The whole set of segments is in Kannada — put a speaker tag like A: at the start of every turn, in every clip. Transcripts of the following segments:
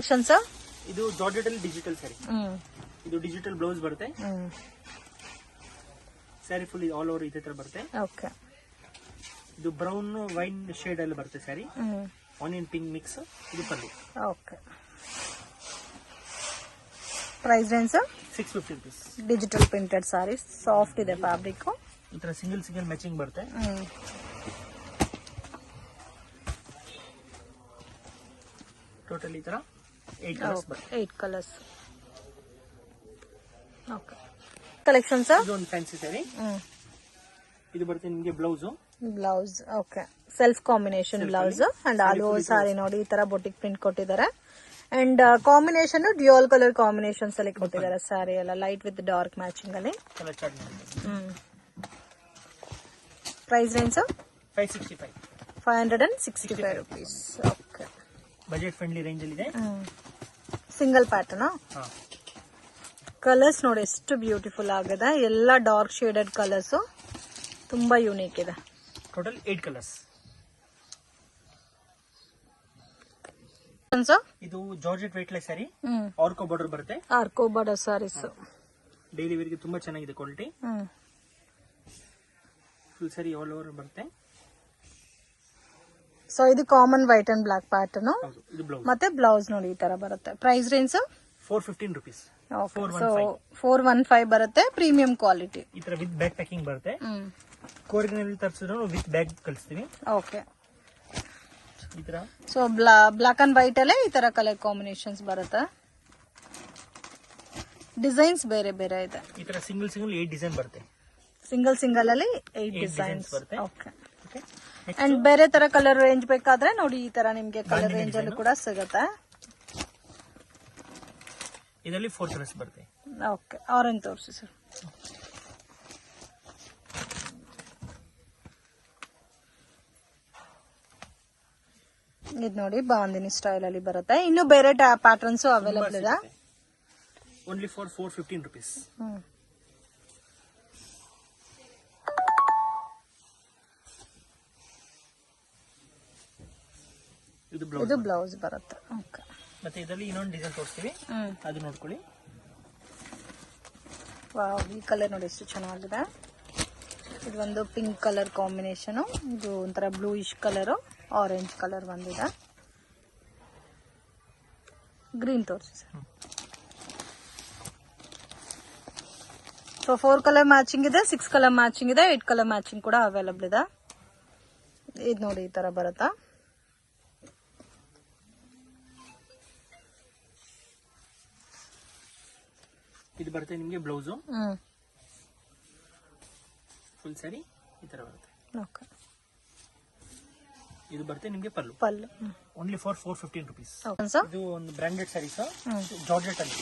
A: ಸರ್
B: ಇದು ಜಾರ್ಜೆಟ್ ಅಲ್ಲಿ ಡಿಜಿಟಲ್ ಸ್ಯಾರಿ. ಇದು ಡಿಜಿಟಲ್ ಬ್ಲೌಸ್ ಬರುತ್ತೆ. ಸ್ಯಾರಿ ಫುಲ್ ಆಲ್ ಓವರ್ ಇದೇ ತರ ಬರುತ್ತೆ.
A: ಓಕೆ.
B: ಇದು ಬ್ರೌನ್ ವೈನ್ ಶೇಡ್ ಅಲ್ಲಿ ಬರುತ್ತೆ ಸ್ಯಾರಿ. Onion pink mix. ಇದು pallu.
A: Okay. Price range sir
B: 650 rupees.
A: Digital printed sari, soft ಇದೆ ಫ್ಯಾಬ್ರಿಕ್.
B: ಈ ತರ ಸಿಂಗಲ್ ಮ್ಯಾಚಿಂಗ್ ಬರುತ್ತೆ. ಟೋಟಲ್ ಈ ತರ 8 ಕಲರ್ಸ್ ಬರುತ್ತೆ.
A: 8 ಕಲರ್ಸ್. ಓಕೆ. ಕಲೆಕ್ಷನ್ ಸರ್
B: ಇದು ಒಂದು ಫ್ಯಾನ್ಸಿ ಸ್ಯಾರಿ. ಇದು ಬರುತ್ತೆ ನಿಮಗೆ
A: blouse. Okay. Self combination blouse and all over sari ನೋಡಿ ಈ ತರ ಬೊಟಿಕ್ ಪ್ರಿಂಟ್ ಕೊಟ್ಟಿದ್ದಾರೆ. And combination dual colour combinations ಅಲ್ಲಿ ಕೊಟ್ಟಿದ್ದಾರೆ. ಸ್ಯಾರಿ ಎಲ್ಲ ಲೈಟ್ ವಿತ್ ಡಾರ್ಕ್ ಮ್ಯಾಚಿಂಗ್ ಅಲ್ಲಿ. Price range 565 rupees. Okay.
B: Budget friendly range ಅಲ್ಲಿ ಇದೆ.
A: Single pattern. ಕಲರ್ಸ್ ನೋಡಿ ಎಷ್ಟು ಬ್ಯೂಟಿಫುಲ್ ಆಗಿದೆ. ಎಲ್ಲ ಡಾರ್ಕ್ ಶೇಡೆಡ್ ಕಲರ್ಸ್, ತುಂಬಾ ಯೂನಿಕ್ ಇದೆ.
B: Total 8 colours. ಇದು ಜಾರ್ಜೆಟ್ ವೇಟ್ಲೆಸ್ ಸ್ಯಾರಿ. ಆರ್ಕೋ ಬಾರ್ಡರ್ ಬರುತ್ತೆ.
A: ಆರ್ಕೋ ಬಾರ್ಡರ್ ಸಾರೀಸ್
B: ಡೈಲಿ ವೇರ್ ಗೆ ತುಂಬಾ ಚೆನ್ನಾಗಿದೆ quality. Full sari all over ಬರುತ್ತೆ.
A: ಸೊ ಇದು common white and black pattern. ಮತ್ತೆ ಬ್ಲೌಸ್ ನೋಡಿ ಈ ತರ ಬರುತ್ತೆ. Price range
B: 415 rupees.
A: 415 ಬರುತ್ತೆ. Premium quality.
B: ಈ ತರ ವಿತ್ ಬ್ಯಾಗ್ ಪ್ಯಾಕಿಂಗ್ ಬರುತ್ತೆ. ಕೊರಿಯರ್ ತರಿಸಿದ್ರು ವಿತ್ ಬ್ಯಾಗ್ ಕಳಿಸ್ತೀವಿ.
A: ಓಕೆ.
B: ಈ ತರ
A: ಸೊ ಬ್ಲಾಕ್ ಅಂಡ್ ವೈಟ್ ಅಲ್ಲೇ ಈ ತರ ಕಲರ್ ಕಾಂಬಿನೇಷನ್ಸ್ ಬರುತ್ತೆ. ಡಿಸೈನ್ಸ್ ಬೇರೆ ಬೇರೆ ಇದೆ.
B: ಈ ತರ ಸಿಂಗಲ್ 8 ಡಿಸೈನ್ ಬರುತ್ತೆ.
A: ಸಿಂಗಲ್ ಅಲ್ಲಿ 8 ಡಿಸೈನ್ಸ್
B: ಬರುತ್ತೆ.
A: ಓಕೆ. ಅಂಡ್ ಬೇರೆ ತರ ಕಲರ್ ರೇಂಜ್ ಬೇಕಾದ್ರೆ ನೋಡಿ ಈ ತರ ನಿಮ್ಗೆ ಕಲರ್ ರೇಂಜ್ ಅಲ್ಲಿ ಕೂಡ ಸಿಗುತ್ತೆ.
B: ಇದರಲ್ಲಿ 4 ಕಲರ್ಸ್ ಬರುತ್ತೆ.
A: ಓಕೆ. ಆರೆಂಜ್ ತೋರಿಸಿ ಸರ್. ಇದು ನೋಡಿ ಬಾಂದಿನಿ ಸ್ಟೈಲ್ ಅಲ್ಲಿ ಬರುತ್ತೆ. ಇನ್ನು ಬೇರೆ ಪ್ಯಾಟರ್ನ್ಸ್ ಅವೈಲೇಬಲ್ ಇದೆ.
B: Only for 415 rupees.
A: ಇದು ಬ್ಲೌಸ್ ಬರುತ್ತೆ. ಓಕೆ.
B: ಮತ್ತೆ ಇದರಲ್ಲಿ ಇನ್ನೊಂದು ಡಿಸೈನ್ ತೋರಿಸ್ತೀವಿ, ಅದು ನೋಡ್ಕೊಳ್ಳಿ.
A: ವಾವ್, ಈ ಕಲರ್ ನೋಡಿ ಎಷ್ಟು ಚೆನ್ನಾಗಿದೆ. ಇದು ಒಂದು ಪಿಂಕ್ ಕಲರ್ ಕಾಂಬಿನೇಷನ್. ಇದು ಒಂಥರ ಬ್ಲೂಯಿಶ್ ಕಲರ್, ಆರೆಂಜ್ ಕಲರ್ ಬಂದಿದೆ. ಗ್ರೀನ್ ತೋರಿಸಿ ಸರ್. ಸೊ 4 ಕಲರ್ ಮ್ಯಾಚಿಂಗ್ ಇದೆ, 6 ಕಲರ್ ಮ್ಯಾಚಿಂಗ್ ಇದೆ, 8 ಕಲರ್ ಮ್ಯಾಚಿಂಗ್ ಕೂಡ ಅವೈಲಬಲ್ ಇದೆ. ಇದು ನೋಡಿ ಈ ತರ ಬರುತ್ತಾ.
B: ಇದು ಬರುತ್ತೆ ನಿಮಗೆ ಬ್ಲೌಸ್. ಫುಲ್ ಸ್ಯಾರಿ ಈ ತರ ಬರುತ್ತೆ.
A: ಓಕೆ.
B: ಇದು ಬರುತ್ತೆ ನಿಮಗೆ ಪಲ್ಲು. Only for 415 rupees. ಇದು ಒಂದು ಬ್ರಾಂಡೆಡ್ ಸ್ಯಾರೀಸ್, ಜಾರ್ಜೆಟ್ ಅಲ್ಲಿ.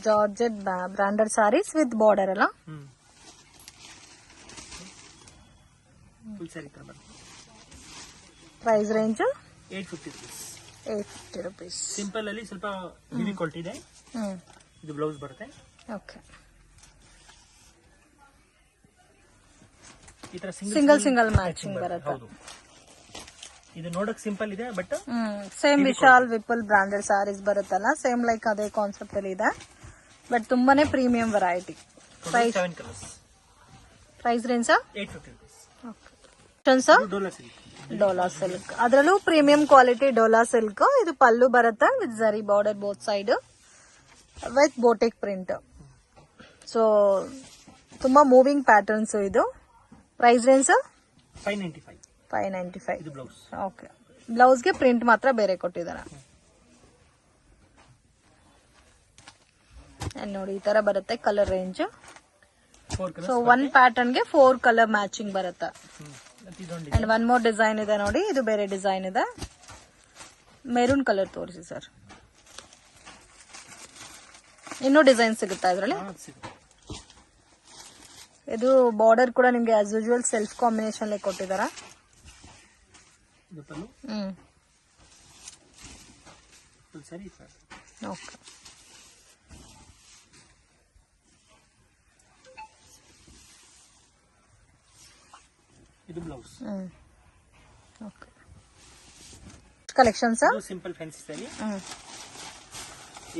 A: Georgette branded saris with border ಅಲ್ಲ.
B: ಫುಲ್ ಸ್ಯಾರಿ ತರ ಬರುತ್ತೆ.
A: Price range
B: 850
A: rupees.
B: ಸಿಂಪಲ್ ಅಲ್ಲಿ ಸ್ವಲ್ಪ ಹೆವಿ ಕ್ವಾಲಿಟಿ ಇದೆ. ಇದು ಬ್ಲೌಸ್ ಬರುತ್ತೆ.
A: ಓಕೆ.
B: ಈ ತರ
A: ಸಿಂಗಲ್ ಮ್ಯಾಚಿಂಗ್ ಬರುತ್ತೆ.
B: ಇದು ನೋಡಕ್ ಸಿಂಪಲ್ ಇದೆ, but
A: same Vishal Vipul branded saris ಬರುತ್ತಲ್ಲ, ಸೇಮ್ ಲೈಕ್ ಅದೇ ಕಾನ್ಸೆಪ್ಟ್ ಅಲ್ಲಿ ಇದೆ, ಬಟ್ ತುಂಬಾನೇ premium variety. Price range
B: 850 rupees.
A: Dola silk, ಅದರಲ್ಲೂ ಪ್ರೀಮಿಯಂ ಕ್ವಾಲಿಟಿ ಡೋಲಾ ಸಿಲ್ಕ್. ಇದು ಪಲ್ಲು ಬರುತ್ತೆ with zari border both side with boutique print. So ತುಂಬಾ ಮೂವಿಂಗ್ ಪ್ಯಾಟರ್ನ್ಸ್ ಇದು. Price range 595.
B: ಇದು ಬ್ಲೌಸ್.
A: ಓಕೆ. ಬ್ಲೌಸ್ಗೆ ಪ್ರಿಂಟ್ ಮಾತ್ರ ಬೇರೆ ಕೊಟ್ಟಿದ್ದಾರೆ. ನೋಡಿ ಈ ತರ ಬರುತ್ತೆ ಕಲರ್ ರೇಂಜ್. ಸೊ 1 ಪ್ಯಾಟರ್ನ್ ಗೆ 4 ಕಲರ್ ಮ್ಯಾಚಿಂಗ್ ಬರುತ್ತೆ. ಅಂಡ್ 1 ಮೋರ್ ಡಿಸೈನ್ ಇದೆ ನೋಡಿ, ಇದು ಬೇರೆ ಡಿಸೈನ್ ಇದೆ. ಮೆರೂನ್ ಕಲರ್ ತೋರಿಸಿ ಸರ್. ಇನ್ನೂ ಡಿಸೈನ್ ಸಿಗುತ್ತಾ ಇದರಲ್ಲಿ? ಇದು ಬಾರ್ಡರ್ ಕೂಡ ನಿಮ್ಗೆ ಆಸ್ ಯೂಶುವಲ್ ಸೆಲ್ಫ್ ಕಾಂಬಿನೇಷನ್ ಕೊಟ್ಟಿದ್ದಾರೆ. ಓಕೆ.
B: ಇದು blouse.
A: Okay. Collection sir
B: simple fancy sari.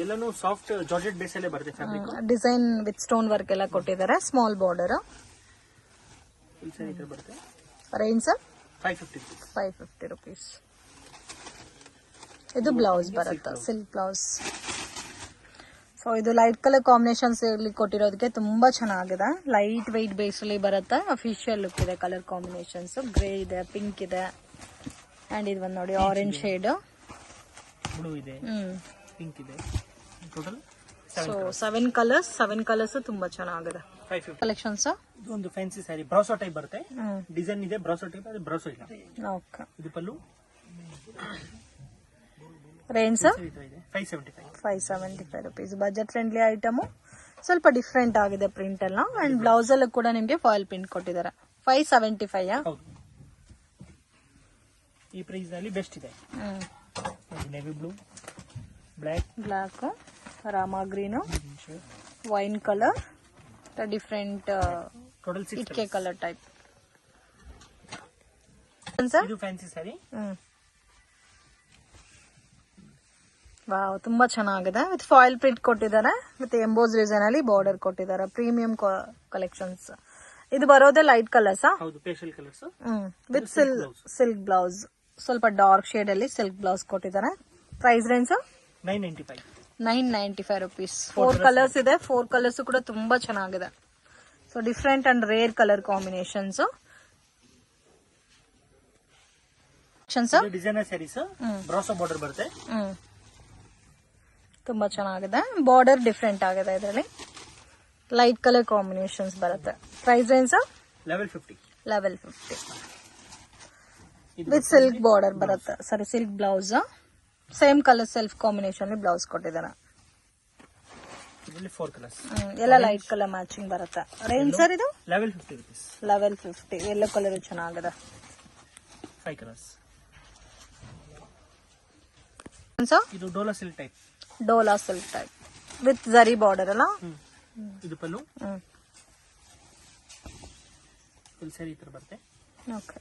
B: ಎಲ್ಲಾನು ಸಾಫ್ಟ್ ಜಾರ್ಜೆಟ್ ಬೇಸ್ ಅಲ್ಲೇ ಬರುತ್ತೆ fabric.
A: Design with stone work ಎಲ್ಲ ಕೊಟ್ಟಿದ್ದಾರೆ. Small border.
B: ಫುಲ್ ಸ್ಯಾರಿ ತರ ಬರುತ್ತೆ.
A: Range sir
B: 550
A: 550 rupees. ಇದು ಬ್ಲೌಸ್ ಬರುತ್ತೆ, ಸಿಲ್ಕ್ ಬ್ಲೌಸ್. ಸೊ ಇದು ಲೈಟ್ ಕಲರ್ ಕಾಂಬಿನೇಷನ್ಸ್ ಇಲ್ಲಿ ಕೊಟ್ಟಿರೋದಕ್ಕೆ ತುಂಬಾ ಚೆನ್ನಾಗಿದೆ. ಲೈಟ್ ವೈಟ್ ಬೇಸ್ ಅಲ್ಲಿ ಬರುತ್ತೆ. ಅಫಿಷಿಯಲ್ ಲುಕ್ ಇದೆ. ಕಲರ್ ಕಾಂಬಿನೇಷನ್ಸ್ ಗ್ರೇ ಇದೆ, ಪಿಂಕ್ ಇದೆ, ಅಂಡ್ ಇದು ಒಂದು ನೋಡಿ ಆರೆಂಜ್ ಶೇಡ್,
B: ಬ್ಲೂ ಇದೆ, ಪಿಂಕ್ ಇದೆ. ಟೋಟಲ್
A: ಸೊ 7 ಕಲರ್ಸ್ ತುಂಬಾ ಚೆನ್ನಾಗಿದೆ.
B: 550
A: ಕಲೆಕ್ಷನ್ಸ್.
B: ಇದು ಒಂದು ಫ್ಯಾನ್ಸಿ ಸ್ಯಾರಿ ಬ್ರಾಸೋ ಟೈಪ್ ಬರುತ್ತೆ. ಡಿಸೈನ್ ಇದೆ ಬ್ರಾಸೋ ಟೈಪ್, ಅದು ಬ್ರಾಸೋ ಇಲ್ಲ.
A: ಓಕೆ.
B: ಇದು ಪಲ್ಲು.
A: ರೇಂಜ್
B: ಇದೆ
A: 575 rupees. Budget friendly item. ಸ್ವಲ್ಪ ಡಿಫ್ರೆಂಟ್ ಆಗಿದೆ ಪ್ರಿಂಟ್ ಎಲ್ಲ. ಅಂಡ್ ಬ್ಲೌಸ್ ಅಲ್ಲೂ ಕೂಡ ನಿಮಗೆ ಫಾಯಿಲ್ ಪ್ರಿಂಟ್ ಕೊಟ್ಟಿದ್ದಾರೆ. 575.
B: ಹೌದು. ಈ ಪ್ರೈಸ್ ನಲ್ಲಿ ಬೆಸ್ಟ್ ಇದೆ. Navy blue,
A: black, Rama green, wine colour, different
B: total 6
A: ಇಟ್ಕೆ ಕಲರ್ ಟೈಪ್.
B: ಇದು ಫ್ಯಾನ್ಸಿ ಸ್ಯಾರಿ.
A: ವಾವ್, ತುಂಬಾ ಚೆನ್ನಾಗಿದೆ. ವಿತ್ ಫಾಯಿಲ್ ಪ್ರಿಂಟ್ ಕೊಟ್ಟಿದ್ದಾರೆ. ವಿತ್ ಎಂಬೋಸ್ ಡಿಸೈನ್ ಅಲ್ಲಿ ಬಾರ್ಡರ್ ಕೊಟ್ಟಿದ್ದಾರೆ. Premium collections. ಇದು ಬರೋದೇ ಲೈಟ್ ಕಲರ್ಸ್.
B: ಹೌದು, pastel colours.
A: With silk blouse. ಸ್ವಲ್ಪ ಡಾರ್ಕ್ ಶೇಡ್ ಅಲ್ಲಿ ಸಿಲ್ಕ್ ಬ್ಲೌಸ್ ಕೊಟ್ಟಿದ್ದಾರೆ. Price range 995 rupees. 4 ಕಲರ್ಸ್ ಇದೆ. 4 ಕಲರ್ಸ್ ಕೂಡ ತುಂಬಾ ಚೆನ್ನಾಗಿದೆ. So different and rare colour combinations.
B: Designer saris, brasso border ಬರುತ್ತೆ.
A: ತುಂಬಾ ಚೆನ್ನಾಗಿದೆ. ಬಾರ್ಡರ್ ಡಿಫ್ರೆಂಟ್ ಆಗಿದೆ. ಇದರಲ್ಲಿ ಲೈಟ್ ಕಲರ್ ಕಾಂಬಿನೇಷನ್ಸ್ ಬರುತ್ತೆ. Price range
B: level 50.
A: With silk border ಬರುತ್ತೆ. Sorry, silk blouse. Same colour self combination blouse ಕೊಟ್ಟಿದ್ದಾರೆ.
B: 4 ಕಲರ್ಸ್.
A: ಎಲ್ಲ ಲೈಟ್ ಕಲರ್ ಮ್ಯಾಚಿಂಗ್ ಬರುತ್ತೆ. ರೇಂಜ್ ಸರ್ ಇದು
B: ಲೆವೆಲ್ 50 rupees.
A: 50. ಎಲ್ಲೋ ಕಲರ್ ಚೆನ್ನಾಗಿದೆ.
B: 5 ಕಲರ್ಸ್.
A: ಇದು
B: Dola silk type.
A: With zari border ಅಲ್ಲ.
B: ಇದು ಪಲ್ಲು. ಫುಲ್ ಸ್ಯಾರಿ ತರ ಬರುತ್ತೆ.
A: ಓಕೆ.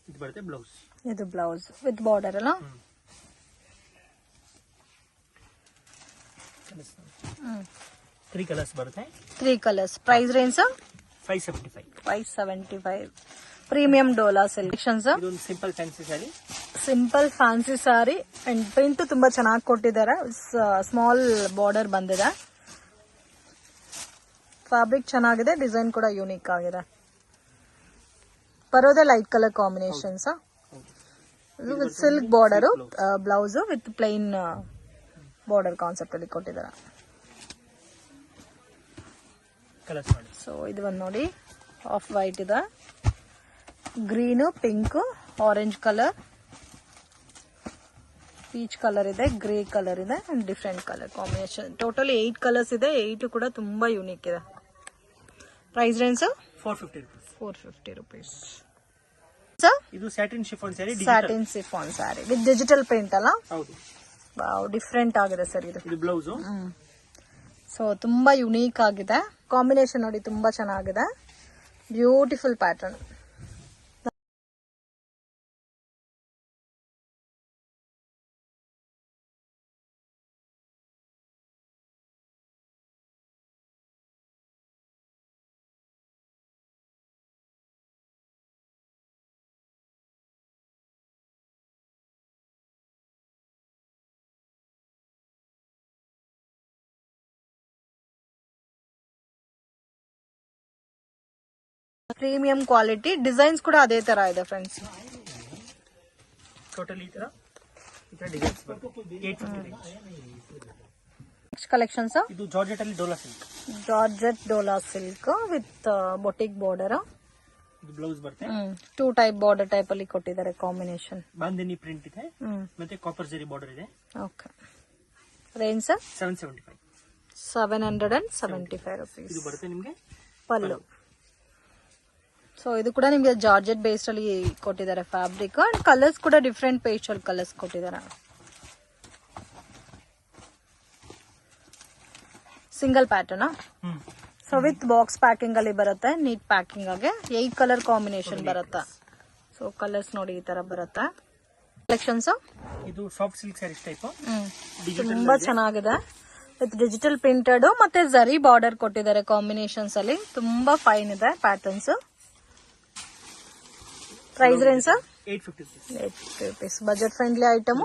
B: ಇದು ಬರುತ್ತೆ ಬ್ಲೌಸ್.
A: ಇದು ಬ್ಲೌಸ್ ವಿತ್ ಬಾರ್ಡರ್ ಅಲ್ಲ.
B: 3 ಕಲರ್ಸ್ ಬರುತ್ತೆ.
A: 3 colours. Price range
B: 575.
A: Premium Dola selections.
B: ಇದೊಂದು simple fancy sari.
A: Simple fancy sari and print ತುಂಬಾ ಚೆನ್ನಾಗಿ ಕೊಟ್ಟಿದ್ದಾರೆ. ಸ್ಮಾಲ್ ಬಾರ್ಡರ್ ಬಂದಿದೆ. ಫ್ಯಾಬ್ರಿಕ್ ಚೆನ್ನಾಗಿದೆ. ಡಿಸೈನ್ ಕೂಡ ಯೂನಿಕ್ ಆಗಿದೆ. ಬರೋದೇ light colour combinations. With silk border, blouse with plain border concept ಅಲ್ಲಿ ಕೊಟ್ಟಿದ್ದಾರೆ. ಸೊ ಇದು ಒಂದು ನೋಡಿ, ಆಫ್ ವೈಟ್ ಇದೆ, green, pink, orange colour, peach colour ಇದೆ, ಗ್ರೇ ಕಲರ್ ಇದೆ and different colour combination. Total 8 colours ಇದೆ. 8 ಕೂಡ ತುಂಬಾ ಯೂನಿಕ್ ಇದೆ. Price range 450 rupees.
B: ಇದು satin chiffon sari.
A: Satin chiffon sari with digital print ಅಲ್ಲ.
B: ಹೌದು.
A: ವಾವ್, ಡಿಫ್ರೆಂಟ್ ಆಗಿದೆ ಸರ್ ಇದು.
B: ಇದು ಬ್ಲೌಸ್.
A: ಸೊ ತುಂಬಾ ಯುನೀಕ್ ಆಗಿದೆ. ಕಾಂಬಿನೇಷನ್ ನೋಡಿ ತುಂಬಾ ಚೆನ್ನಾಗಿದೆ. Beautiful pattern. Premium quality. Designs ಕೂಡ ಅದೇ ತರ ಇದೆ ಫ್ರೆಂಡ್ಸ್.
B: ಟೋಟಲ್ ಈ ತರ ಡಿಸೈನ್ಸ್ ಬರುತ್ತೆ. 850.
A: Next collections.
B: ಇದು ಜಾರ್ಜೆಟ್ ಅಲ್ಲಿ Dhola silk.
A: Dhola silk with boutique border.
B: ಇದು ಬ್ಲೌಸ್ ಬರುತ್ತೆ.
A: 2 ಟೈಪ್ ಬಾರ್ಡರ್ ಟೈಪ್ ಅಲ್ಲಿ ಕೊಟ್ಟಿದ್ದಾರೆ ಕಾಂಬಿನೇಷನ್.
B: ಬಾಂದಿನಿ ಪ್ರಿಂಟ್ ಇದೆ ಮತ್ತೆ ಕಾಪರ್ ಜರಿ ಬಾರ್ಡರ್ ಇದೆ.
A: ಓಕೆ. Range 775 rupees.
B: ಇದು ಬರುತ್ತೆ ನಿಮಗೆ
A: ಪಲ್ಲು. ಸೊ ಇದು ಕೂಡ ನಿಮಗೆ ಜಾರ್ಜೆಟ್ ಬೇಸ್ಡ್ ಅಲ್ಲಿ ಕೊಟ್ಟಿದ್ದಾರೆ ಫ್ಯಾಬ್ರಿಕ್. ಅಂಡ್ ಕಲರ್ಸ್ ಕೂಡ ಡಿಫ್ರೆಂಟ್ ಪೇಸ್ಟಲ್ ಕಲರ್ಸ್ ಕೊಟ್ಟಿದ್ದಾರೆ. Single pattern. So with box packing ಅಲ್ಲಿ ಬರುತ್ತೆ. ನೀಟ್ ಪ್ಯಾಕಿಂಗ್ ಆಗಿ 8 ಕಲರ್ ಕಾಂಬಿನೇಷನ್ ಬರುತ್ತೆ. ಸೊ ಕಲರ್ಸ್ ನೋಡಿ ಈ ತರ ಬರುತ್ತೆ. ಕಲೆಕ್ಷನ್ಸ್
B: ಇದು soft silk saris type digital
A: ತುಂಬಾ ಚೆನ್ನಾಗಿದೆ ವಿತ್ ಡಿಜಿಟಲ್ ಪ್ರಿಂಟೆಡ್ ಮತ್ತೆ ಜರಿ ಬಾರ್ಡರ್ ಕೊಟ್ಟಿದ್ದಾರೆ ಕಾಂಬಿನೇಷನ್ಸ್ ಅಲ್ಲಿ ತುಂಬಾ ಫೈನ್ ಇದೆ patterns. Price range sir
B: 850
A: rupees. Budget friendly item,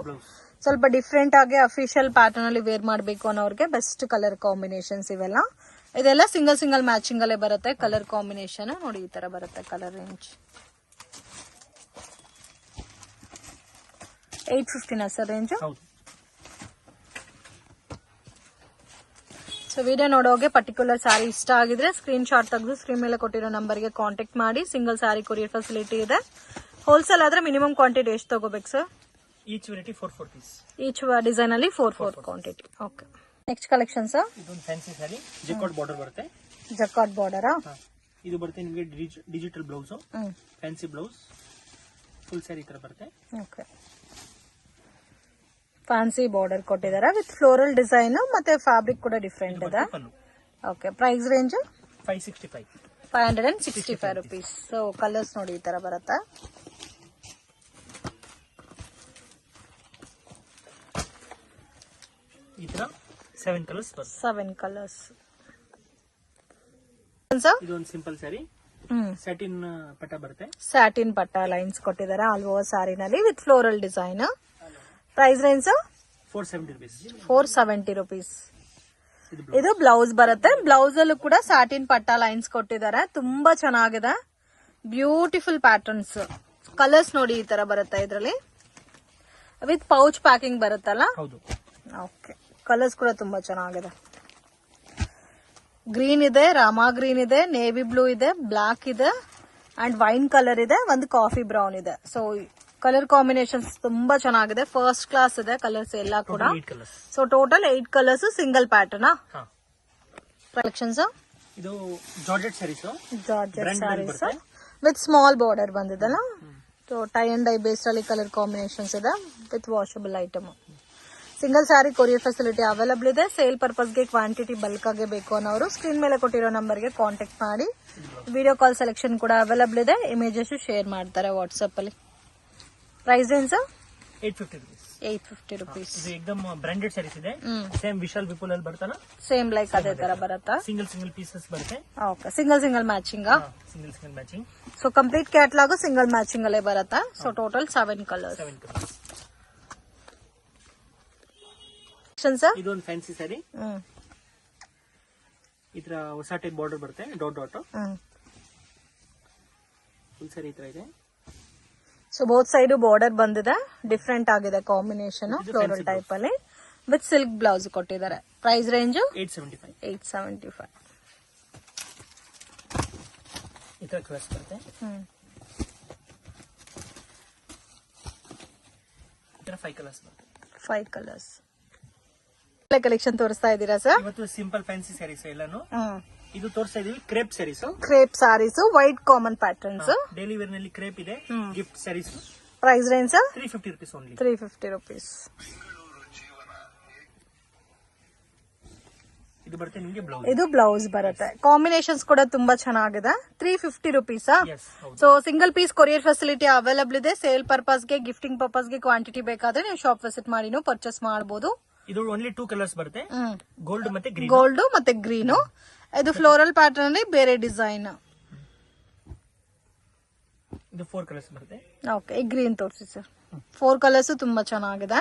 A: ಸ್ವಲ್ಪ ಡಿಫ್ರೆಂಟ್ ಆಗಿ ಅಫಿಷಿಯಲ್ ಪ್ಯಾಟರ್ನ್ ಅಲ್ಲಿ ವೇರ್ ಮಾಡಬೇಕು ಅನ್ನೋರಿಗೆ ಬೆಸ್ಟ್ ಕಲರ್ ಕಾಂಬಿನೇಷನ್ಸ್ ಇವೆಲ್ಲ. ಇದೆಲ್ಲ ಸಿಂಗಲ್ ಸಿಂಗಲ್ ಮ್ಯಾಚಿಂಗ್ ಅಲ್ಲೇ ಬರುತ್ತೆ ಕಲರ್ ಕಾಂಬಿನೇಷನ್. ನೋಡಿ ಈ ತರ ಬರುತ್ತೆ colour range. 850 sir range. So video ನೋಡೋಗೆ ಪರ್ಟಿಕ್ಯುಲರ್ ಸ್ಯಾರಿ ಇಷ್ಟ ಆಗಿದ್ರೆ ಸ್ಕ್ರೀನ್ ಶಾಟ್ ತೆಗೆದು ಸ್ಕ್ರೀನ್ ಮೇಲೆ ಕೊಟ್ಟಿರೋ ನಂಬರ್ಗೆ ಕಾಂಟ್ಯಾಕ್ಟ್ ಮಾಡಿ. ಸಿಂಗಲ್ ಸ್ಯಾರಿ ಕೊರಿಯರ್ ಫೆಸಿಲಿಟಿ ಇದೆ. ಹೋಲ್ಸೇಲ್ ಆದ್ರೆ ಮಿನಿಮಮ್ ಕ್ವಾಂಟಿಟಿ ಎಷ್ಟು ತಗೋಬೇಕು sir?
B: Each variety 4 piece.
A: Each design ಅಲ್ಲಿ 4 quantity. Okay. Next collection sir,
B: ಇದೊಂದು ಫ್ಯಾನ್ಸಿ ಸ್ಯಾರಿ ಜಕಾರ್ಡ್ ಬಾರ್ಡರ್ ಬರುತ್ತೆ.
A: Jacquard border.
B: ಇದು ಬರುತ್ತೆ ನಿಮಗೆ digital blouse, fancy blouse, full sari ತರ ಬರುತ್ತೆ.
A: ಓಕೆ. ಫ್ಯಾನ್ಸಿ ಬಾರ್ಡರ್ ಕೊಟ್ಟಿದ್ದಾರೆ ವಿತ್ ಫ್ಲೋರಲ್ ಡಿಸೈನ್ ಮತ್ತೆ ಫ್ಯಾಬ್ರಿಕ್ ಕೂಡ ಡಿಫ್ರೆಂಟ್ ಇದೆ. Okay. Price range 565 rupees. So colours ನೋಡಿ ಈ ತರ ಬರುತ್ತೆ.
B: ಈ ತರ 7 ಕಲರ್ಸ್ ಬರುತ್ತೆ.
A: 7 ಕಲರ್ಸ್.
B: ಇದೊಂದು ಸಿಂಪಲ್ ಸ್ಯಾರಿ ಸ್ಯಾಟಿನ್ ಪಟ್ಟ ಬರುತ್ತೆ.
A: ಸ್ಯಾಟಿನ್ ಪಟ್ಟ ಲೈನ್ಸ್ ಕೊಟ್ಟಿದ್ದಾರೆ ಆಲ್ ಓವರ್ ಸ್ಯಾರಿನಲ್ಲಿ with floral design. Price range 470 rupees. ಇದು ಬ್ಲೌಸ್ ಬರುತ್ತೆ. ಬ್ಲೌಸ್ ಅಲ್ಲೂ ಕೂಡ ಸ್ಯಾಟಿನ್ ಪಟ್ಟ ಲೈನ್ಸ್ ಕೊಟ್ಟಿದ್ದಾರೆ. ತುಂಬಾ ಚೆನ್ನಾಗಿದೆ. Beautiful patterns. ಕಲರ್ಸ್ ನೋಡಿ ಈ ತರ ಬರುತ್ತೆ ಇದರಲ್ಲಿ ವಿತ್ ಪೌಚ್ ಪ್ಯಾಕಿಂಗ್ ಬರುತ್ತಲ್ಲ. ಓಕೆ. ಕಲರ್ಸ್ ಕೂಡ ತುಂಬಾ ಚೆನ್ನಾಗಿದೆ. ಗ್ರೀನ್ ಇದೆ, ರಾಮಾ ಗ್ರೀನ್ ಇದೆ, ನೇವಿ ಬ್ಲೂ ಇದೆ, ಬ್ಲಾಕ್ ಇದೆ ಅಂಡ್ ವೈನ್ ಕಲರ್ ಇದೆ, ಒಂದು ಕಾಫಿ ಬ್ರೌನ್ ಇದೆ. ಸೊ ಕಲರ್ ಕಾಂಬಿನೇಷನ್ಸ್ ತುಂಬಾ ಚೆನ್ನಾಗಿದೆ. ಫಸ್ಟ್ ಕ್ಲಾಸ್ ಇದೆ ಕಲರ್ಸ್ ಎಲ್ಲ ಕೂಡ. So total 8 colours single pattern. Collections
B: ಇದು georgette saris
A: with small border ಬಂದಿದೆಲ್ಲ. So tie and dye base ಅಲ್ಲಿ ಕಲರ್ ಕಾಂಬಿನೇಷನ್ಸ್ ಇದೆ with washable item. Single sari courier facility available ಇದೆ. ಸೇಲ್ ಪರ್ಪಸ್ಗೆ ಕ್ವಾಂಟಿಟಿ ಬಲ್ಕ್ ಆಗಿ ಬೇಕು ಅನ್ನೋರು ಸ್ಕ್ರೀನ್ ಮೇಲೆ ಕೊಟ್ಟಿರೋ ನಂಬರ್ಗೆ ಕಾಂಟ್ಯಾಕ್ಟ್ ಮಾಡಿ. ವಿಡಿಯೋ ಕಾಲ್ ಸೆಲೆಕ್ಷನ್ ಕೂಡ ಅವೈಲಬಲ್ ಇದೆ. ಇಮೇಜಸ್ ಶೇರ್ ಮಾಡ್ತಾರೆ ವಾಟ್ಸ್ಆಪ್ ಅಲ್ಲಿ. Price range 850 rupees.
B: ಇದು ಏಕದಮ್ ಬ್ರಾಂಡೆಡ್ ಸ್ಯಾರೀಸ್ ಇದೆ. ಸೇಮ್ ವಿಶಾಲ್ ವಿಪುಲ್ ಅಲ್ಲಿ ಬರ್ತಲ್ಲ,
A: ಸೇಮ್ ಲೈಕ್ ಅದೇ ತರ ಬರುತ್ತಾ?
B: ಸಿಂಗಲ್ ಪೀಸಸ್ ಬರುತ್ತೆ.
A: Okay. Single matching.
B: Single matching.
A: So complete catalogue single matching ಅಲ್ಲೇ ಬರುತ್ತಾ? So total 7 colours.
B: ಇದೊಂದು ಫ್ಯಾನ್ಸಿ ಸ್ಯಾರಿ. ಈ ತರ ಹೊಸ ಟೈಪ್ ಬಾರ್ಡರ್ ಬರುತ್ತೆ, ಡಾಟ್. ಫುಲ್ ಸ್ಯಾರಿ ಈ ತರ ಇದೆ.
A: ಸೊ ಬೋತ್ ಸೈಡ್ ಬಾರ್ಡರ್ ಬಂದಿದೆ. ಡಿಫ್ರೆಂಟ್ ಆಗಿದೆ ಕಾಂಬಿನೇಷನ್ ಫ್ಲೋರಲ್ ಟೈಪ್ ಅಲ್ಲಿ ವಿತ್ ಸಿಲ್ಕ್ ಬ್ಲೌಸ್ ಕೊಟ್ಟಿದ್ದಾರೆ. Price range 875.
B: ಈ ತರ ಕಲರ್ಸ್ ಬರುತ್ತೆ. ಈ ತರ 5 ಕಲರ್ಸ್ ಬರುತ್ತೆ. 5
A: ಕಲರ್ಸ್ ಕಲೆಕ್ಷನ್ ತೋರಿಸ್ತಾ ಇದ್ದೀರಾ ಸರ್?
B: ಇವತ್ತು ಸಿಂಪಲ್ ಫ್ಯಾನ್ಸಿ ಸ್ಯಾರೀಸ್ ಎಲ್ಲಾನು ಇದು ತೋರಿಸ್ತಾ ಇದೀವಿ. Crepe
A: saris white common patterns.
B: Daily wear ನಲ್ಲಿ ಕ್ರೇಪ್ ಇದೆ. Gift saris.
A: Price range
B: 350 rupees only.
A: 350 rupees.
B: ಇದು ಬರುತ್ತೆ ನಿಮಗೆ ಬ್ಲೌಸ್.
A: ಇದು ಬ್ಲೌಸ್ ಬರುತ್ತೆ. ಕಾಂಬಿನೇಷನ್ಸ್ ಕೂಡ ತುಂಬಾ ಚೆನ್ನಾಗಿದೆ. 350 rupees. So single piece courier facility available ಇದೆ. ಸೇಲ್ ಪರ್ಪಸ್ಗೆ ಗಿಫ್ಟಿಂಗ್ ಪರ್ಪಸ್ಗೆ ಕ್ವಾಂಟಿಟಿ ಬೇಕಾದ್ರೆ ನೀವು ಶಾಪ್ ವಿಸಿಟ್ ಮಾಡಿ ಪರ್ಚೇಸ್ ಮಾಡಬಹುದು.
B: ಇದು ಓನ್ಲಿ 2 ಕಲರ್ಸ್ ಬರುತ್ತೆ, ಗೋಲ್ಡ್
A: ಮತ್ತೆ ಗ್ರೀನ್. ಇದು ಫ್ಲೋರಲ್ ಪ್ಯಾಟರ್ನ್ ಅಲ್ಲಿ ಬೇರೆ ಡಿಸೈನ್.
B: ಇದು 4 ಕಲರ್ಸ್ ಬರುತ್ತೆ.
A: ಓಕೆ. ಈ ಗ್ರೀನ್ ತೋರಿಸಿ ಸರ್. 4 ಕಲರ್ಸ್ ತುಂಬಾ ಚೆನ್ನಾಗಿದೆ.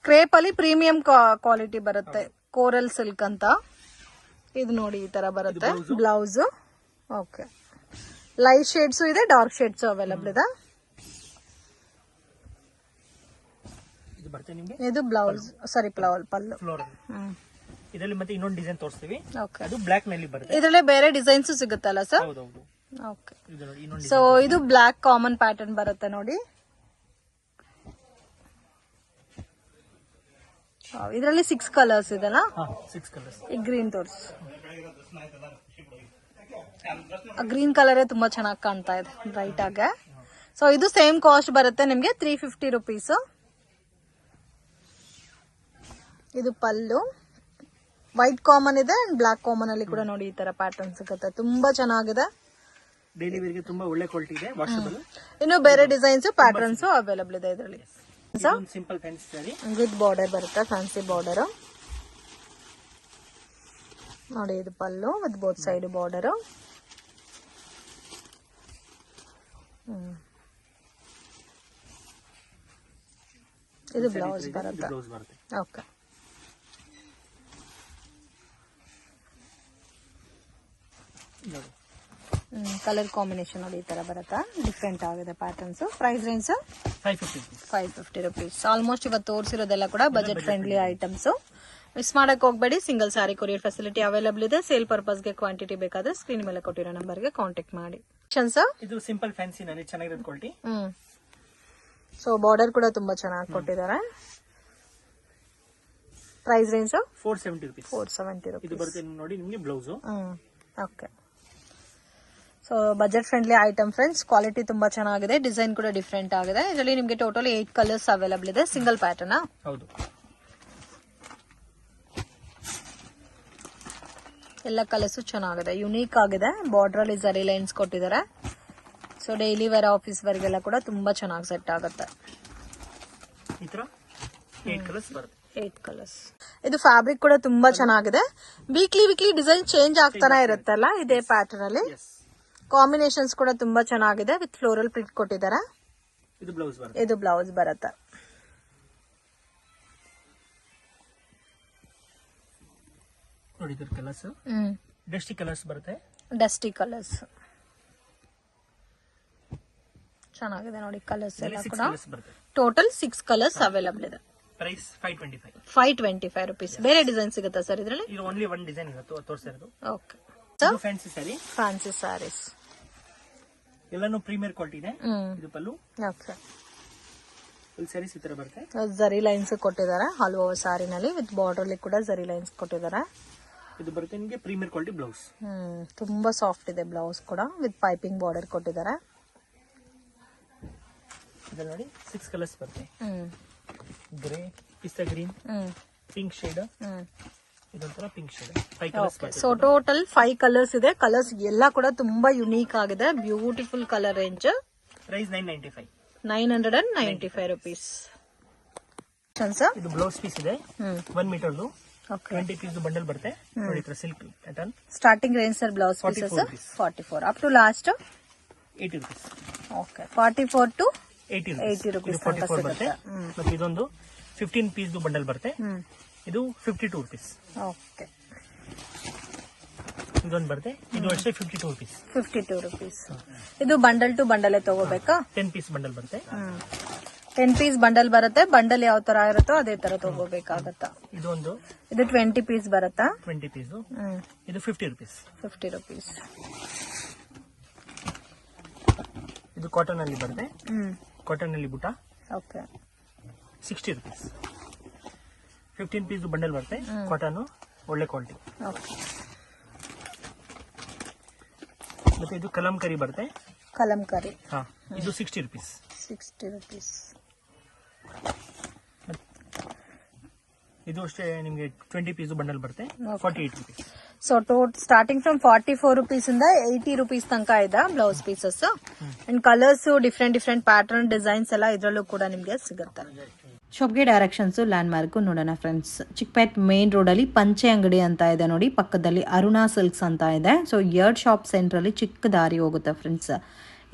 A: ಕ್ರೇಪ್ ಅಲ್ಲಿ ಪ್ರೀಮಿಯಂ ಕ್ವಾಲಿಟಿ ಬರುತ್ತೆ. ಕೋರಲ್ ಸಿಲ್ಕ್ ಅಂತ. ಇದು ನೋಡಿ ಈ ತರ ಬರುತ್ತೆ ಬ್ಲೌಸ್. ಓಕೆ. ಲೈಟ್ ಶೇಡ್ಸ್ ಇದೆ, ಡಾರ್ಕ್ ಶೇಡ್ಸ್ ಅವೈಲಬಲ್ ಇದೆ. ಇದು ಬ್ಲೌಸ್, ಸಾರಿ ಪಲ್ಲು.
B: ಇದರಲ್ಲಿ ಮತ್ತೆ ಇನ್ನೊಂದು ಡಿಸೈನ್ ತೋರಿಸ್ತೀವಿ. ಅದು ಬ್ಲಾಕ್ ನಲ್ಲಿ ಬರುತ್ತೆ.
A: ಇದರಲ್ಲೇ ಬೇರೆ ಡಿಸೈನ್ಸ್ ಸಿಗುತ್ತಲ್ಲ ಸರ್? ಓಕೆ. ಸೊ ಇದು ಬ್ಲಾಕ್ ಕಾಮನ್ ಪ್ಯಾಟರ್ನ್ ಬರುತ್ತೆ ನೋಡಿ. ಇದರಲ್ಲಿ 6 ಕಲರ್ಸ್ ಇದೆಲ್ಲ.
B: 6 ಕಲರ್ಸ್.
A: ಈ ಗ್ರೀನ್ ತೋರಿಸಿ. ಗ್ರೀನ್ ಕಲರ್ ತುಂಬಾ ಚೆನ್ನಾಗಿ ಕಾಣ್ತಾ ಇದೆ ಬ್ರೈಟ್ ಆಗಿ. ಸೊ ಇದು ಸೇಮ್ ಕಾಸ್ಟ್ ಬರುತ್ತೆ ನಿಮ್ಗೆ 350 rupees. ಇದು ಪಲ್ಲು ವೈಟ್ ಕಾಮನ್ ಇದೆ ಅಂಡ್ ಬ್ಲಾಕ್ ಕಾಮನ್ ಅಲ್ಲಿ ಕೂಡ ನೋಡಿ ಈ ತರ ಪ್ಯಾಟರ್ನ್ ಸಿಗುತ್ತೆ. ತುಂಬಾ ಚೆನ್ನಾಗಿದೆ.
B: ಡೈಲಿ ವೇರ್ಗೆ ತುಂಬಾ ಒಳ್ಳೆ ಕ್ವಾಲಿಟಿ ಇದೆ, ವಾಷಬಲ್.
A: ಇನ್ನು ಬೇರೆ ಡಿಸೈನ್ಸ್ ಪ್ಯಾಟರ್ನ್ಸ್ ಅವೈಲಬಲ್ ಇದೆ ಇದರಲ್ಲಿ.
B: Simple fancy sari
A: with border ಬರುತ್ತೆ, ಫ್ಯಾನ್ಸಿ ಬಾರ್ಡರ್ ನೋಡಿ. ಇದು pallu with both side border. ಇದು ಬ್ಲೌಸ್ ಬರುತ್ತೆ. ಓಕೆ, ಕಲರ್ ಕಾಂಬಿನೇಷನ್ ನೋಡಿ ಈ ತರ ಬರುತ್ತಾ, ಡಿಫ್ರೆಂಟ್ ಆಗಿದೆ patterns. Price range 550 rupees. Almost ಇವತ್ತು ತೋರಿಸಿರೋದೆಲ್ಲ ಕೂಡ ಬಜೆಟ್ ಫ್ರೆಂಡ್ಲಿ ಐಟಮ್ಸ್. ಮಿಸ್ ಮಾಡಕ್ ಹೋಗ್ಬೇಡಿ. Single sari courier facility available ಇದೆ. ಸೇಲ್ ಪರ್ಪಸ್ಗೆ ಕ್ವಾಂಟಿಟಿ ಬೇಕಾದ್ರೆ ಸ್ಕ್ರೀನ್ ಮೇಲೆ ಕೊಟ್ಟಿರೋ ನಂಬರ್ಗೆ ಕಾಂಟ್ಯಾಕ್ಟ್ ಮಾಡಿ.
B: ಇದು ಸಿಂಪಲ್ ಫ್ಯಾನ್ಸಿ ನಲ್ಲಿ ಚೆನ್ನಾಗಿರೋ ಕ್ವಾಲಿಟಿ.
A: ಸೊ ಬಾರ್ಡರ್ ಕೂಡ ತುಂಬಾ ಚೆನ್ನಾಗಿ ಕೊಟ್ಟಿದ್ದಾರೆ. Price range
B: 470 rupees.
A: 470 ರುಪೀಸ್.
B: ಇದು ಬರುತ್ತೆ ನೋಡಿ ನಿಮಗೆ blouse.
A: Okay, so budget friendly item friends. Quality ತುಂಬಾ ಚೆನ್ನಾಗಿದೆ, ಡಿಸೈನ್ ಕೂಡ ಡಿಫ್ರೆಂಟ್ ಆಗಿದೆ. ಇದರಲ್ಲಿ ನಿಮಗೆ ಟೋಟಲ್ 8 ಕಲರ್ಸ್ ಅವೈಲಬಲ್ ಇದೆ. Single pattern.
B: ಹೌದು,
A: ಎಲ್ಲ ಕಲರ್ಸ್ ಚೆನ್ನಾಗಿದೆ, ಯುನೀಕ್ ಆಗಿದೆ. ಬಾರ್ಡರ್ ಅಲ್ಲಿ ಜರಿ ಲೈನ್ಸ್ ಕೊಟ್ಟಿದ್ದಾರೆ. ಸೊ ಡೈಲಿ ವೇರ್, ಆಫೀಸ್ ವರ್ಗೆಲ್ಲ ಕೂಡ ತುಂಬಾ ಚೆನ್ನಾಗಿ ಸೆಟ್ ಆಗುತ್ತೆ.
B: ಈ ತರ 8 ಕಲರ್ಸ್ ಬರುತ್ತೆ.
A: 8 ಕಲರ್ಸ್. ಇದು ಫ್ಯಾಬ್ರಿಕ್ ಕೂಡ ತುಂಬಾ ಚೆನ್ನಾಗಿದೆ. ವೀಕ್ಲಿ ಡಿಸೈನ್ ಚೇಂಜ್ ಆಗ್ತಾನೆ ಇರುತ್ತಲ್ಲ ಇದೇ ಪ್ಯಾಟರ್ನ್ ಅಲ್ಲಿ. ಕಾಂಬಿನೇಷನ್ಸ್ ಕೂಡ ತುಂಬಾ ಚೆನ್ನಾಗಿದೆ. ವಿತ್ ಫ್ಲೋರಲ್ ಪ್ರಿಂಟ್ ಕೊಟ್ಟಿದ್ದಾರೆ.
B: ಇದು ಬ್ಲೌಸ್ ಬರುತ್ತೆ.
A: ಇದು ಬ್ಲೌಸ್ ಬರುತ್ತೆ.
B: ನೋಡಿ ಇದರ ಕಲರ್ಸ್ ಡಸ್ಟಿ ಕಲರ್ಸ್ ಬರುತ್ತೆ.
A: ಡಸ್ಟಿ ಕಲರ್ಸ್ ಚೆನ್ನಾಗಿದೆ ನೋಡಿ. ಕಲರ್ಸ್ ಎಲ್ಲ ಕೂಡ ಟೋಟಲ್ 6 ಕಲರ್ಸ್ ಅವೈಲಬಲ್ ಇದೆ.
B: Price
A: 525 rupees. ಬೇರೆ ಡಿಸೈನ್ ಸಿಗುತ್ತಾ ಸರ್ ಇದರಲ್ಲಿ?
B: ಇದು ಓನ್ಲಿ ಒನ್ ಡಿಸೈನ್ ಇರುತ್ತೆ ತೋರಿಸಿರೋದು.
A: Okay,
B: fancy sari.
A: Fancy saris
B: ಎಲ್ಲಾನು ಪ್ರೀಮಿಯರ್ ಕ್ವಾಲಿಟಿ ಇದೆ. ಇದು ಪಲ್ಲು.
A: ಓಕೆ,
B: ಫುಲ್ ಸ್ಯಾರೀಸ್ ಈ ತರ ಬರುತ್ತೆ.
A: ಜರಿ ಲೈನ್ಸ್ ಕೊಟ್ಟಿದ್ದಾರೆ ಆಲ್ ಓವರ್ ಸಾರಿನಲ್ಲಿ. ವಿತ್ ಬಾರ್ಡರ್ ಅಲ್ಲಿ ಕೂಡ ಜರಿ ಲೈನ್ಸ್ ಕೊಟ್ಟಿದ್ದಾರೆ.
B: ಇದು ಬರುತ್ತೆ ನಿಮಗೆ ಪ್ರೀಮಿಯರ್ ಕ್ವಾಲಿಟಿ ಬ್ಲೌಸ್.
A: ತುಂಬಾ ಸಾಫ್ಟ್ ಇದೆ ಬ್ಲೌಸ್ ಕೂಡ. ವಿತ್ ಪೈಪಿಂಗ್ ಬಾರ್ಡರ್ ಕೊಟ್ಟಿದ್ದಾರೆ.
B: ಇದರಲ್ಲಿ ನೋಡಿ 6 ಕಲರ್ಸ್ ಬರುತ್ತೆ. Grey, pista green, pink shade, ಇದೊಂಥರ pink shade. 5 colours.
A: So total 5 colours ಇದೆ. ಕಲರ್ಸ್ ಎಲ್ಲ ಕೂಡ ತುಂಬಾ ಯುನೀಕ್ ಆಗಿದೆ. Beautiful colour range.
B: Price 995.
A: 995 rupees.
B: ಇದು ಬ್ಲೌಸ್ ಪೀಸ್ ಇದೆ 1 ಮೀಟರ್ದು. 20 ಪೀಸ್ ಬಂಡಲ್ ಬರುತ್ತೆ ನೋಡಿ. ಇತರ silk pattern.
A: Starting range sir blouse pieces 44 up to last
B: 80 rupees.
A: Okay, 44 to
B: 80 rupees. 44 ಬರುತ್ತೆ. ಮತ್ತೆ ಇದೊಂದು 15 ಪೀಸ್ ಬಂಡಲ್ ಬರುತ್ತೆ. ಇದು 52 rupees.
A: ಓಕೆ,
B: ಇದೊಂದು ಬರುತ್ತೆ. ಇದು ಅಷ್ಟೇ 52 rupees.
A: 52 rupees. ಇದು ಬಂಡಲ್ ಟು ಬಂಡಲ್ ತಗೋಬೇಕಾ?
B: 10 ಪೀಸ್ ಬಂಡಲ್ ಬರುತ್ತೆ.
A: 10 ಪೀಸ್ ಬಂಡಲ್ ಬರುತ್ತೆ. ಬಂಡಲ್ ಯಾವ ತರ ಇರುತ್ತೋ ಅದೇ ತರ ತಗೋಬೇಕಾಗತ್ತಾ?
B: ಇದು
A: 20 ಪೀಸ್ ಬರುತ್ತಾ?
B: 20 ಪೀಸ್. ಇದು 50 rupees.
A: 50 rupees.
B: ಇದು ಕಾಟನ್ ಅಲ್ಲಿ ಬರುತ್ತೆ. ಕಾಟನ್ ಅಲ್ಲಿ ಬುಟ್ಟ.
A: Okay,
B: 60 rupees. 15 ಪೀಸ್ ಬಂಡಲ್ ಬರುತ್ತೆ. ಕಾಟನ್ ಒಳ್ಳೆ ಕ್ವಾಲಿಟಿ.
A: ಓಕೆ,
B: ಮತ್ತೆ ಇದು ಕಲಂಕರಿ ಬರುತ್ತೆ.
A: ಕಲಂಕರಿ.
B: ಇದು 60 rupees.
A: 60 rupees.
B: ಇದು ಅಷ್ಟೇ ನಿಮಗೆ 20 ಪೀಸ್ ಬಂಡಲ್ ಬರುತ್ತೆ. 48 rupees.
A: So starting from 44 rupees ಇಂದ 80 rupees ತನಕ ಇದೆ blouse pieces. And colours different pattern designs ಎಲ್ಲ ಇದರಲ್ಲೂ ಕೂಡ ನಿಮಗೆ ಸಿಗುತ್ತೆ.
C: ಶಾಪ್ಗೆ ಡೈರೆಕ್ಷನ್ಸ್ ಲ್ಯಾಂಡ್ ಮಾರ್ಕ್ ನೋಡೋಣ ಫ್ರೆಂಡ್ಸ್. ಚಿಕ್ಕಪೇಟ್ ಮೇನ್ ರೋಡ್ ಅಲ್ಲಿ ಪಂಚೆ ಅಂಗಡಿ ಅಂತ ಇದೆ ನೋಡಿ. ಪಕ್ಕದಲ್ಲಿ ಅರುಣಾ ಸಿಲ್ಕ್ಸ್ ಅಂತ ಇದೆ. ಸೊ ಯರ್ಡ್ ಶಾಪ್ ಸೆಂಟರ್ ಅಲ್ಲಿ ಚಿಕ್ಕ ದಾರಿ ಹೋಗುತ್ತೆ ಫ್ರೆಂಡ್ಸ್.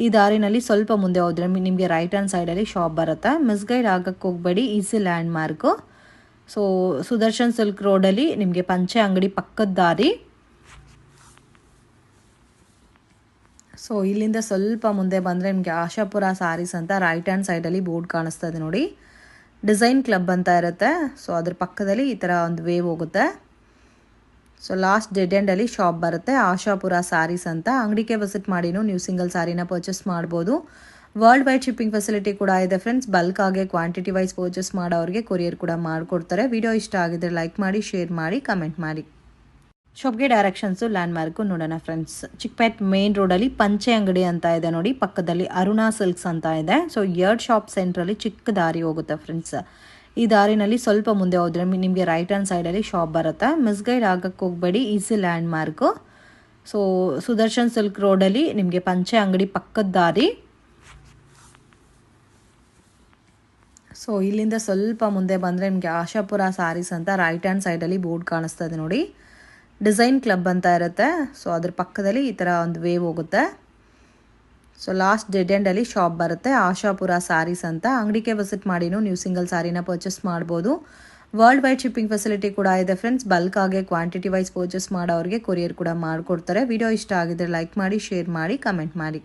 C: ಈ ದಾರಿನಲ್ಲಿ ಸ್ವಲ್ಪ ಮುಂದೆ ಹೋದ್ರೆ ನಿಮಗೆ ರೈಟ್ ಹ್ಯಾಂಡ್ ಸೈಡ್ ಅಲ್ಲಿ ಶಾಪ್ ಬರುತ್ತೆ. ಮಿಸ್ಗೈಡ್ ಆಗಕ್ಕೆ ಹೋಗ್ಬೇಡಿ, easy land mark. So Sudarshan silk road ಅಲ್ಲಿ ನಿಮಗೆ ಪಂಚೆ ಅಂಗಡಿ ಪಕ್ಕದ ದಾರಿ. ಸೊ ಇಲ್ಲಿಂದ ಸ್ವಲ್ಪ ಮುಂದೆ ಬಂದರೆ ನಿಮಗೆ ಆಶಾಪುರ ಸಾರೀಸ್ ಅಂತ ರೈಟ್ ಹ್ಯಾಂಡ್ ಸೈಡಲ್ಲಿ ಬೋರ್ಡ್ ಕಾಣಿಸ್ತಾ ಇದೆ ನೋಡಿ. ಡಿಸೈನ್ ಕ್ಲಬ್ ಅಂತ ಇರುತ್ತೆ. ಸೊ ಅದ್ರ ಪಕ್ಕದಲ್ಲಿ ಈ ಥರ ಒಂದು ವೇವ್ ಹೋಗುತ್ತೆ. ಸೊ ಲಾಸ್ಟ್ ಡೆಡ್ ಎಂಡಲ್ಲಿ ಶಾಪ್ ಬರುತ್ತೆ, ಆಶಾಪುರ ಸಾರೀಸ್ ಅಂತ. ಅಂಗಡಿಗೆ ವಿಸಿಟ್ ಮಾಡಿನೂ ನೀವು ಸಿಂಗಲ್ ಸಾರಿನ ಪರ್ಚೇಸ್ ಮಾಡ್ಬೋದು. ವರ್ಲ್ಡ್ ವೈಡ್ ಶಿಪ್ಪಿಂಗ್ ಫೆಸಿಲಿಟಿ ಕೂಡ ಇದೆ ಫ್ರೆಂಡ್ಸ್. ಬಲ್ಕ್ ಆಗಿ ಕ್ವಾಂಟಿಟಿ ವೈಸ್ ಪರ್ಚೇಸ್ ಮಾಡೋರಿಗೆ ಕೊರಿಯರ್ ಕೂಡ ಮಾಡಿಕೊಡ್ತಾರೆ. ವಿಡಿಯೋ ಇಷ್ಟ ಆಗಿದ್ರೆ ಲೈಕ್ ಮಾಡಿ, ಶೇರ್ ಮಾಡಿ, ಕಮೆಂಟ್ ಮಾಡಿ. ಶಾಪ್ಗೆ ಡೈರೆಕ್ಷನ್ಸು ಲ್ಯಾಂಡ್ ಮಾರ್ಕು ನೋಡೋಣ ಫ್ರೆಂಡ್ಸ್. ಚಿಕ್ಕಪೇಟ್ ಮೇನ್ ರೋಡಲ್ಲಿ ಪಂಚೆ ಅಂಗಡಿ ಅಂತ ಇದೆ ನೋಡಿ. ಪಕ್ಕದಲ್ಲಿ ಅರುಣಾ ಸಿಲ್ಕ್ಸ್ ಅಂತ ಇದೆ. ಸೊ ಯರ್ಡ್ ಶಾಪ್ ಸೆಂಟ್ರಲ್ಲಿ ಚಿಕ್ಕ ದಾರಿ ಹೋಗುತ್ತೆ ಫ್ರೆಂಡ್ಸ್. ಈ ದಾರಿನಲ್ಲಿ ಸ್ವಲ್ಪ ಮುಂದೆ ಹೋದ್ರೆ ನಿಮಗೆ ರೈಟ್ ಹ್ಯಾಂಡ್ ಸೈಡಲ್ಲಿ ಶಾಪ್ ಬರುತ್ತೆ. ಮಿಸ್ಗೈಡ್ ಆಗಕ್ಕೆ ಹೋಗ್ಬೇಡಿ, easy land mark. So Sudarshan silk ರೋಡಲ್ಲಿ ನಿಮಗೆ ಪಂಚೆ ಅಂಗಡಿ ಪಕ್ಕದ ದಾರಿ. ಸೊ ಇಲ್ಲಿಂದ ಸ್ವಲ್ಪ ಮುಂದೆ ಬಂದರೆ ನಿಮಗೆ ಆಶಾಪುರ ಸ್ಯಾರೀಸ್ ಅಂತ ರೈಟ್ ಹ್ಯಾಂಡ್ ಸೈಡಲ್ಲಿ ಬೋರ್ಡ್ ಕಾಣಿಸ್ತಾ ಇದೆ ನೋಡಿ. ಡಿಸೈನ್ ಕ್ಲಬ್ ಅಂತ ಇರುತ್ತೆ. ಸೊ ಅದ್ರ ಪಕ್ಕದಲ್ಲಿ ಈ ಥರ ಒಂದು ವೇವ್ ಹೋಗುತ್ತೆ. ಸೊ ಲಾಸ್ಟ್ ಡೆಡ್ ಎಂಡಲ್ಲಿ ಶಾಪ್ ಬರುತ್ತೆ, ಆಶಾಪುರ ಸ್ಯಾರೀಸ್ ಅಂತ. ಅಂಗಡಿಗೆ ವಿಸಿಟ್ ಮಾಡಿನೂ ನೀವು ಸಿಂಗಲ್ ಸ್ಯಾರಿನ ಪರ್ಚೇಸ್ ಮಾಡ್ಬೋದು. ವರ್ಲ್ಡ್ ವೈಡ್ ಶಿಪ್ಪಿಂಗ್ ಫೆಸಿಲಿಟಿ ಕೂಡ ಇದೆ ಫ್ರೆಂಡ್ಸ್. ಬಲ್ಕ್ ಆಗಿ ಕ್ವಾಂಟಿಟಿ ವೈಸ್ ಪರ್ಚೇಸ್ ಮಾಡೋರಿಗೆ ಕೊರಿಯರ್ ಕೂಡ ಮಾಡಿಕೊಡ್ತಾರೆ. ವಿಡಿಯೋ ಇಷ್ಟ ಆಗಿದ್ರೆ ಲೈಕ್ ಮಾಡಿ, ಶೇರ್ ಮಾಡಿ, ಕಮೆಂಟ್ ಮಾಡಿ.